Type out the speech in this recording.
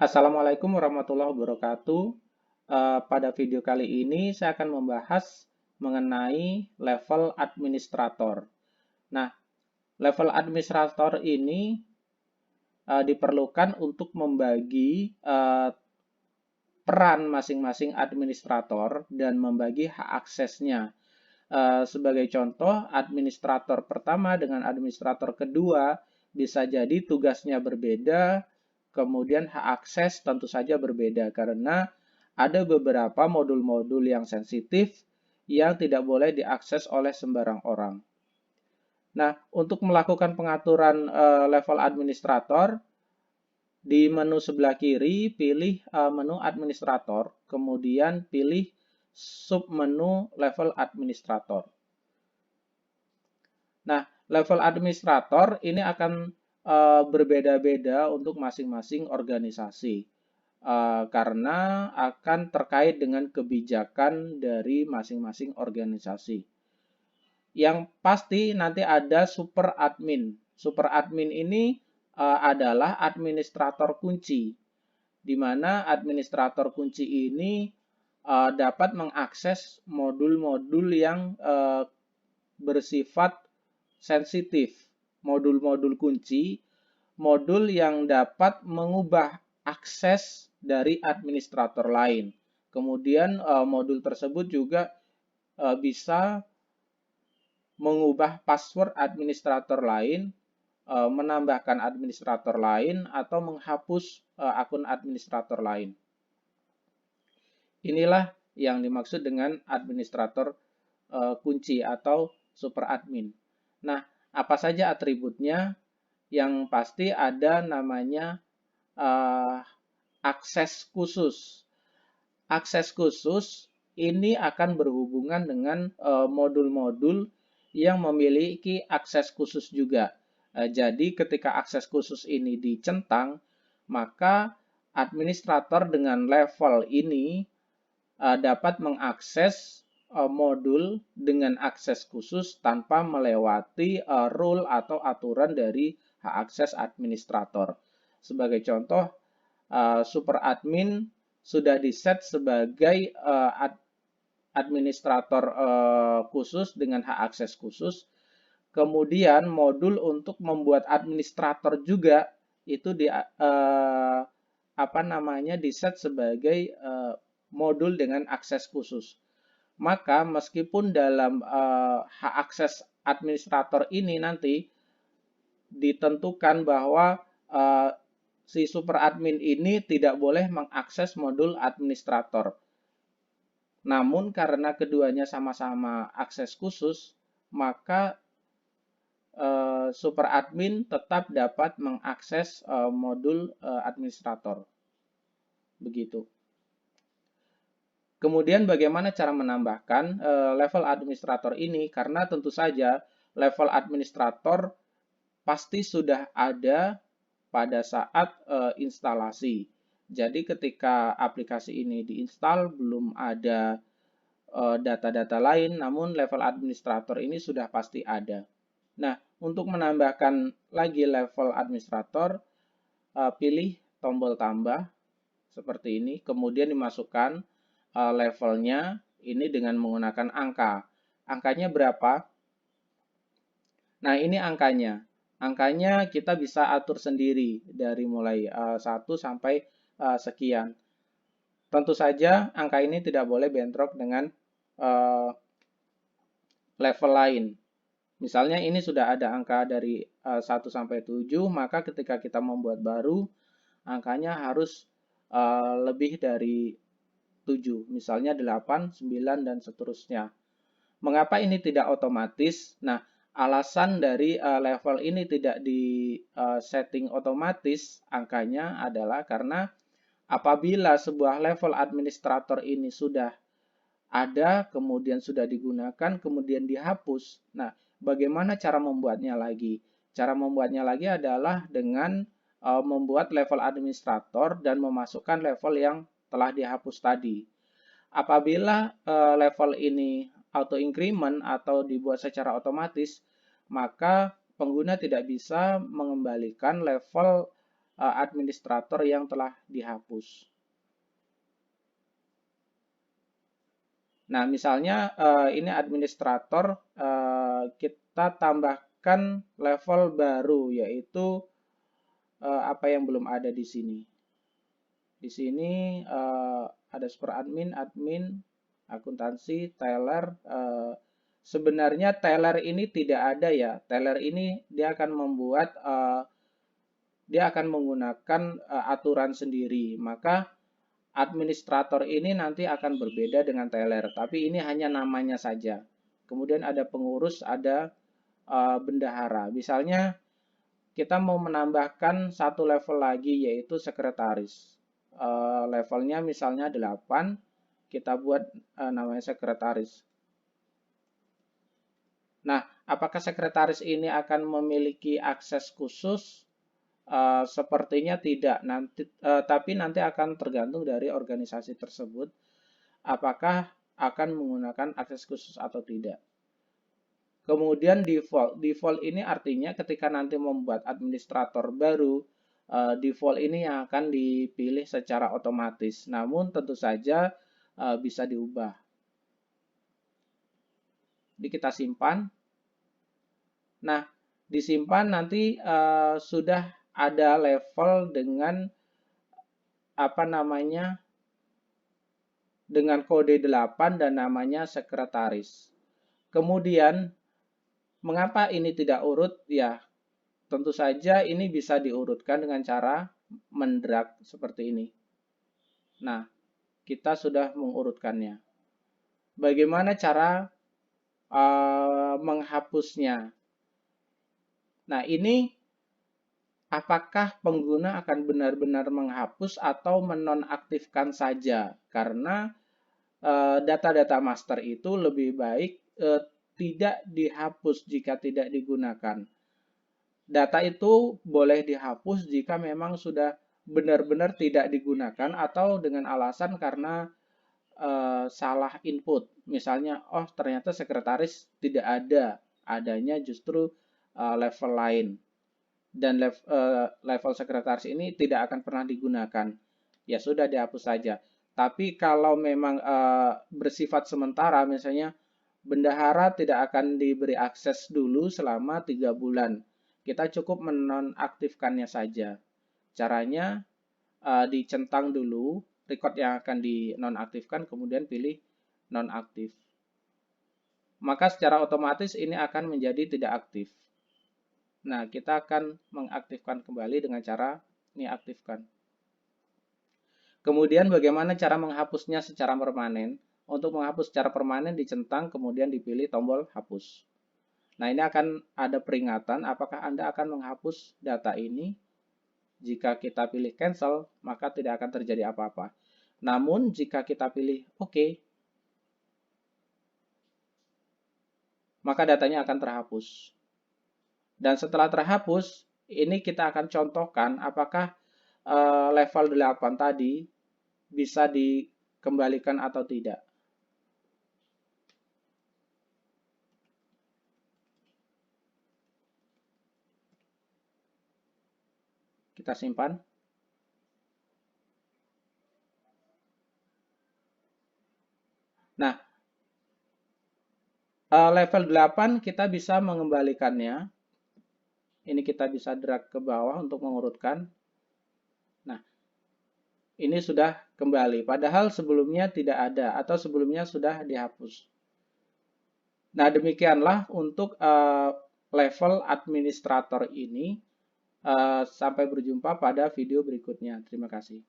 Assalamualaikum warahmatullahi wabarakatuh. Pada video kali ini saya akan membahas mengenai level administrator. Nah, level administrator ini diperlukan untuk membagi peran masing-masing administrator dan membagi hak aksesnya. Sebagai contoh, administrator pertama dengan administrator kedua bisa jadi tugasnya berbeda, kemudian hak akses tentu saja berbeda karena ada beberapa modul-modul yang sensitif yang tidak boleh diakses oleh sembarang orang. Nah, untuk melakukan pengaturan level administrator, di menu sebelah kiri pilih menu administrator, kemudian pilih submenu level administrator. Nah, level administrator ini akan berbeda-beda untuk masing-masing organisasi karena akan terkait dengan kebijakan dari masing-masing organisasi. Yang pasti nanti ada super admin. Super admin ini adalah administrator kunci, di mana administrator kunci ini dapat mengakses modul-modul yang bersifat sensitif, modul-modul kunci, modul yang dapat mengubah akses dari administrator lain. Kemudian modul tersebut juga bisa mengubah password administrator lain, menambahkan administrator lain, atau menghapus akun administrator lain. Inilah yang dimaksud dengan administrator kunci atau super admin. Nah, apa saja atributnya? Yang pasti ada namanya akses khusus. Akses khusus ini akan berhubungan dengan modul-modul yang memiliki akses khusus juga. Jadi ketika akses khusus ini dicentang, maka administrator dengan level ini dapat mengakses modul dengan akses khusus tanpa melewati rule atau aturan dari hak akses administrator. Sebagai contoh, super admin sudah diset sebagai administrator khusus dengan hak akses khusus. Kemudian modul untuk membuat administrator juga itu diset sebagai modul dengan akses khusus. Maka meskipun dalam hak akses administrator ini nanti ditentukan bahwa si super admin ini tidak boleh mengakses modul administrator. Namun karena keduanya sama-sama akses khusus, maka super admin tetap dapat mengakses modul administrator. Begitu. Kemudian bagaimana cara menambahkan level administrator ini? Karena tentu saja level administrator pasti sudah ada pada saat instalasi. Jadi ketika aplikasi ini diinstal belum ada data-data lain, namun level administrator ini sudah pasti ada. Nah, untuk menambahkan lagi level administrator, pilih tombol tambah seperti ini, kemudian dimasukkan levelnya ini dengan menggunakan angka. Angkanya berapa? Nah, ini angkanya. Angkanya kita bisa atur sendiri dari mulai 1 sampai sekian. Tentu saja angka ini tidak boleh bentrok dengan level lain. Misalnya ini sudah ada angka dari 1 sampai 7, maka ketika kita membuat baru, angkanya harus lebih dari 7, misalnya 8, 9, dan seterusnya. Mengapa ini tidak otomatis? Nah, alasan dari level ini tidak di setting otomatis angkanya adalah karena apabila sebuah level administrator ini sudah ada, kemudian sudah digunakan, kemudian dihapus. Nah, bagaimana cara membuatnya lagi? Cara membuatnya lagi adalah dengan membuat level administrator dan memasukkan level yang telah dihapus tadi. Apabila level ini auto increment atau dibuat secara otomatis, maka pengguna tidak bisa mengembalikan level administrator yang telah dihapus. Nah, misalnya ini administrator, kita tambahkan level baru, yaitu apa yang belum ada di sini. Di sini ada superadmin, admin, akuntansi, teller. Sebenarnya teller ini tidak ada ya. Teller ini dia akan membuat, dia akan menggunakan aturan sendiri. Maka administrator ini nanti akan berbeda dengan teller, tapi ini hanya namanya saja. Kemudian ada pengurus, ada bendahara. Misalnya kita mau menambahkan satu level lagi, yaitu sekretaris. Levelnya misalnya 8, kita buat namanya sekretaris. Nah, apakah sekretaris ini akan memiliki akses khusus? Sepertinya tidak, tapi nanti akan tergantung dari organisasi tersebut apakah akan menggunakan akses khusus atau tidak. Kemudian default ini artinya ketika nanti membuat administrator baru, default ini yang akan dipilih secara otomatis. Namun tentu saja bisa diubah. Jadi kita simpan. Nah, disimpan nanti sudah ada level dengan apa namanya, dengan kode 8 dan namanya sekretaris. Kemudian mengapa ini tidak urut? Ya, tentu saja ini bisa diurutkan dengan cara mendrag seperti ini. Nah, kita sudah mengurutkannya. Bagaimana cara menghapusnya? Nah, ini apakah pengguna akan benar-benar menghapus atau menonaktifkan saja? Karena data-data master itu lebih baik tidak dihapus jika tidak digunakan. Data itu boleh dihapus jika memang sudah benar-benar tidak digunakan atau dengan alasan karena salah input. Misalnya, oh ternyata sekretaris tidak ada, adanya justru level lain. Dan level sekretaris ini tidak akan pernah digunakan. Ya sudah dihapus saja. Tapi kalau memang bersifat sementara, misalnya bendahara tidak akan diberi akses dulu selama 3 bulan. Kita cukup menonaktifkannya saja. Caranya dicentang dulu record yang akan dinonaktifkan, kemudian pilih nonaktif. Maka secara otomatis ini akan menjadi tidak aktif. Nah, kita akan mengaktifkan kembali dengan cara ini aktifkan. Kemudian bagaimana cara menghapusnya secara permanen? Untuk menghapus secara permanen dicentang, kemudian dipilih tombol hapus. Nah, ini akan ada peringatan apakah Anda akan menghapus data ini. Jika kita pilih cancel, maka tidak akan terjadi apa-apa. Namun, jika kita pilih OK, maka datanya akan terhapus. Dan setelah terhapus, ini kita akan contohkan apakah level 8 tadi bisa dikembalikan atau tidak. Kita simpan. Nah, level 8 kita bisa mengembalikannya. Ini kita bisa drag ke bawah untuk mengurutkan. Nah, ini sudah kembali. Padahal sebelumnya tidak ada atau sebelumnya sudah dihapus. Nah, demikianlah untuk level administrator ini. Sampai berjumpa pada video berikutnya. Terima kasih.